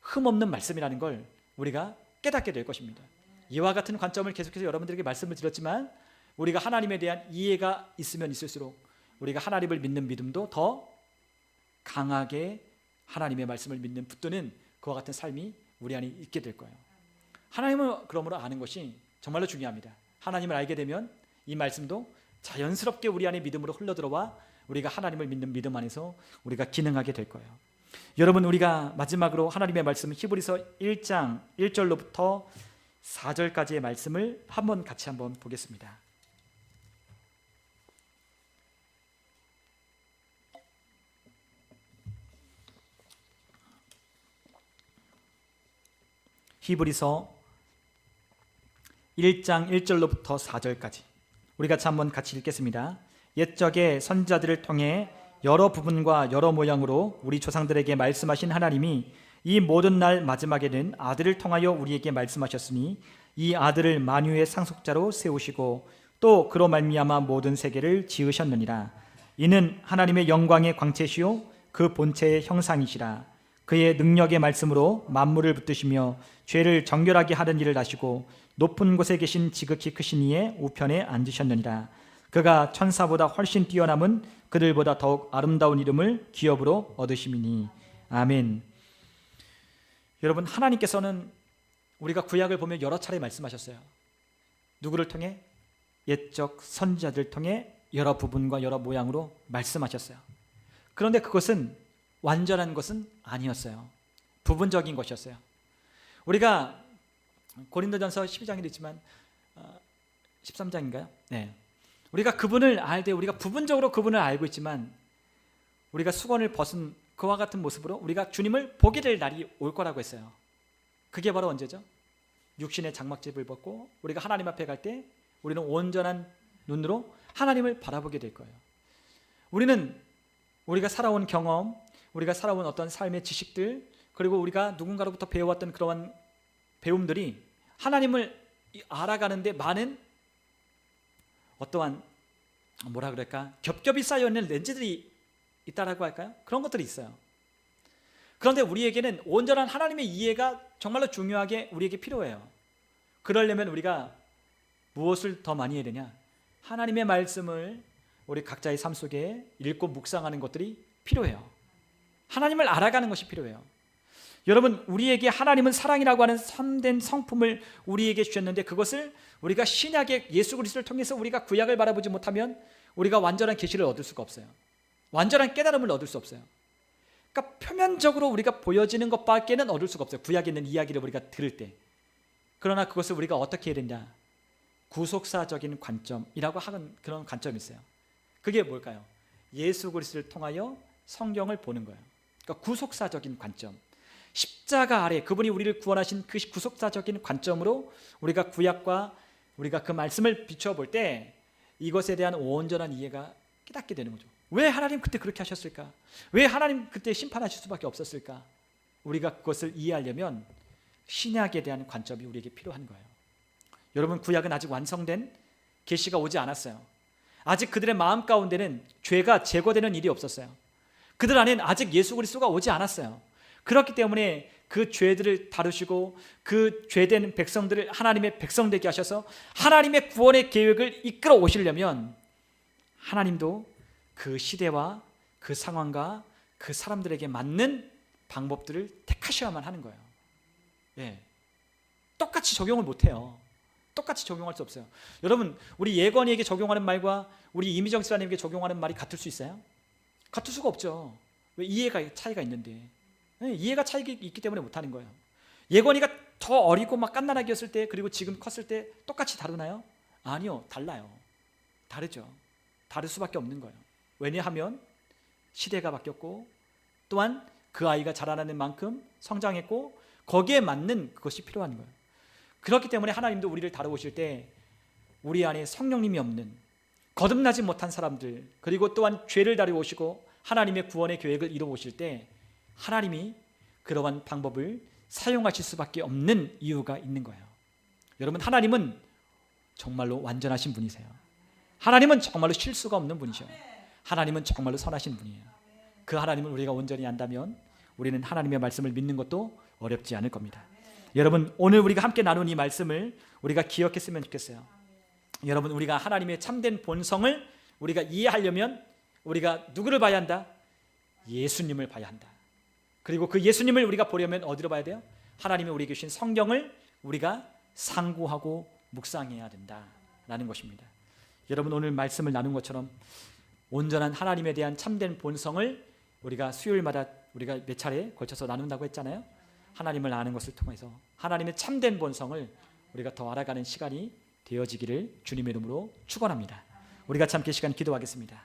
흠없는 말씀이라는 걸 우리가 깨닫게 될 것입니다. 이와 같은 관점을 계속해서 여러분들에게 말씀을 드렸지만 우리가 하나님에 대한 이해가 있으면 있을수록 우리가 하나님을 믿는 믿음도 더 강하게 하나님의 말씀을 믿는 붙드는 그와 같은 삶이 우리 안에 있게 될 거예요. 하나님을 그러므로 아는 것이 정말로 중요합니다. 하나님을 알게 되면 이 말씀도 자연스럽게 우리 안에 믿음으로 흘러들어와 우리가 하나님을 믿는 믿음 안에서 우리가 기능하게 될 거예요. 여러분 우리가 마지막으로 하나님의 말씀 히브리서 1장 1절로부터 4절까지의 말씀을 같이 한번 보겠습니다. 히브리서 1장 1절로부터 4절까지 우리 같이 읽겠습니다. 옛적에 선지자들을 통해 여러 부분과 여러 모양으로 우리 조상들에게 말씀하신 하나님이 이 모든 날 마지막에는 아들을 통하여 우리에게 말씀하셨으니 이 아들을 만유의 상속자로 세우시고 또 그로 말미암아 모든 세계를 지으셨느니라. 이는 하나님의 영광의 광채시요 그 본체의 형상이시라. 그의 능력의 말씀으로 만물을 붙드시며 죄를 정결하게 하는 일을 하시고 높은 곳에 계신 지극히 크신 이의 우편에 앉으셨느니라. 그가 천사보다 훨씬 뛰어남은 그들보다 더욱 아름다운 이름을 기업으로 얻으심이니. 아멘. 여러분 하나님께서는 우리가 구약을 보면 여러 차례 말씀하셨어요. 누구를 통해? 옛적 선지자들을 통해 여러 부분과 여러 모양으로 말씀하셨어요. 그런데 그것은 완전한 것은 아니었어요. 부분적인 것이었어요. 우리가 고린도전서 12장에도 있지만 13장인가요? 네. 우리가 그분을 알 때 우리가 부분적으로 그분을 알고 있지만 우리가 수건을 벗은 그와 같은 모습으로 우리가 주님을 보게 될 날이 올 거라고 했어요. 그게 바로 언제죠? 육신의 장막집을 벗고 우리가 하나님 앞에 갈 때 우리는 온전한 눈으로 하나님을 바라보게 될 거예요. 우리가 살아온 경험, 우리가 살아온 어떤 삶의 지식들, 그리고 우리가 누군가로부터 배워왔던 그러한 배움들이 하나님을 알아가는데 많은 어떠한 뭐라 그럴까? 겹겹이 쌓여 있는 렌즈들이 있다라고 할까요? 그런 것들이 있어요. 그런데 우리에게는 온전한 하나님의 이해가 정말로 중요하게 우리에게 필요해요. 그러려면 우리가 무엇을 더 많이 해야 되냐? 하나님의 말씀을 우리 각자의 삶 속에 읽고 묵상하는 것들이 필요해요. 하나님을 알아가는 것이 필요해요. 여러분, 우리에게 하나님은 사랑이라고 하는 참된 성품을 우리에게 주셨는데, 그것을 우리가 신약의 예수 그리스도를 통해서 우리가 구약을 바라보지 못하면 우리가 완전한 계시를 얻을 수가 없어요. 완전한 깨달음을 얻을 수 없어요. 그러니까 표면적으로 우리가 보여지는 것밖에는 얻을 수가 없어요. 구약에 있는 이야기를 우리가 들을 때. 그러나 그것을 우리가 어떻게 해야 되냐? 구속사적인 관점이라고 하는 그런 관점이 있어요. 그게 뭘까요? 예수 그리스도를 통하여 성경을 보는 거예요. 그러니까 구속사적인 관점, 십자가 아래 그분이 우리를 구원하신 그 구속사적인 관점으로 우리가 구약과 우리가 그 말씀을 비춰볼 때 이것에 대한 온전한 이해가 깨닫게 되는 거죠. 왜 하나님 그때 그렇게 하셨을까? 왜 하나님 그때 심판하실 수밖에 없었을까? 우리가 그것을 이해하려면 신약에 대한 관점이 우리에게 필요한 거예요. 여러분, 구약은 아직 완성된 계시가 오지 않았어요. 아직 그들의 마음 가운데는 죄가 제거되는 일이 없었어요. 그들 안에는 아직 예수 그리스도가 오지 않았어요. 그렇기 때문에 그 죄들을 다루시고 그 죄된 백성들을 하나님의 백성 되게 하셔서 하나님의 구원의 계획을 이끌어 오시려면 하나님도 그 시대와 그 상황과 그 사람들에게 맞는 방법들을 택하셔야만 하는 거예요. 예. 똑같이 적용을 못해요. 똑같이 적용할 수 없어요. 여러분, 우리 예건이에게 적용하는 말과 우리 이미정 집사님에게 적용하는 말이 같을 수 있어요? 같을 수가 없죠. 왜? 이해가 차이가 있는데. 예, 이해가 차이가 있기 때문에 못하는 거예요. 예건이가 더 어리고 막 갓난아기였을 때 그리고 지금 컸을 때 똑같이 다루나요? 아니요, 달라요. 다르죠. 다를 수밖에 없는 거예요. 왜냐하면 시대가 바뀌었고 또한 그 아이가 자라나는 만큼 성장했고 거기에 맞는 그것이 필요한 거예요. 그렇기 때문에 하나님도 우리를 다루실 때 우리 안에 성령님이 없는 거듭나지 못한 사람들, 그리고 또한 죄를 다루시고 하나님의 구원의 계획을 이루어오실 때 하나님이 그러한 방법을 사용하실 수밖에 없는 이유가 있는 거예요. 여러분, 하나님은 정말로 완전하신 분이세요. 하나님은 정말로 실수가 없는 분이셔. 하나님은 정말로 선하신 분이에요. 그 하나님을 우리가 온전히 안다면 우리는 하나님의 말씀을 믿는 것도 어렵지 않을 겁니다. 여러분, 오늘 우리가 함께 나눈 이 말씀을 우리가 기억했으면 좋겠어요. 여러분, 우리가 하나님의 참된 본성을 우리가 이해하려면 우리가 누구를 봐야 한다? 예수님을 봐야 한다. 그리고 그 예수님을 우리가 보려면 어디로 봐야 돼요? 하나님이 우리에게 주신 성경을 우리가 상고하고 묵상해야 된다라는 것입니다. 여러분, 오늘 말씀을 나눈 것처럼 온전한 하나님에 대한 참된 본성을 우리가 수요일마다 우리가 몇 차례 걸쳐서 나눈다고 했잖아요. 하나님을 아는 것을 통해서 하나님의 참된 본성을 우리가 더 알아가는 시간이 되어지기를 주님의 이름으로 축원합니다. 우리가 함께 시간 기도하겠습니다.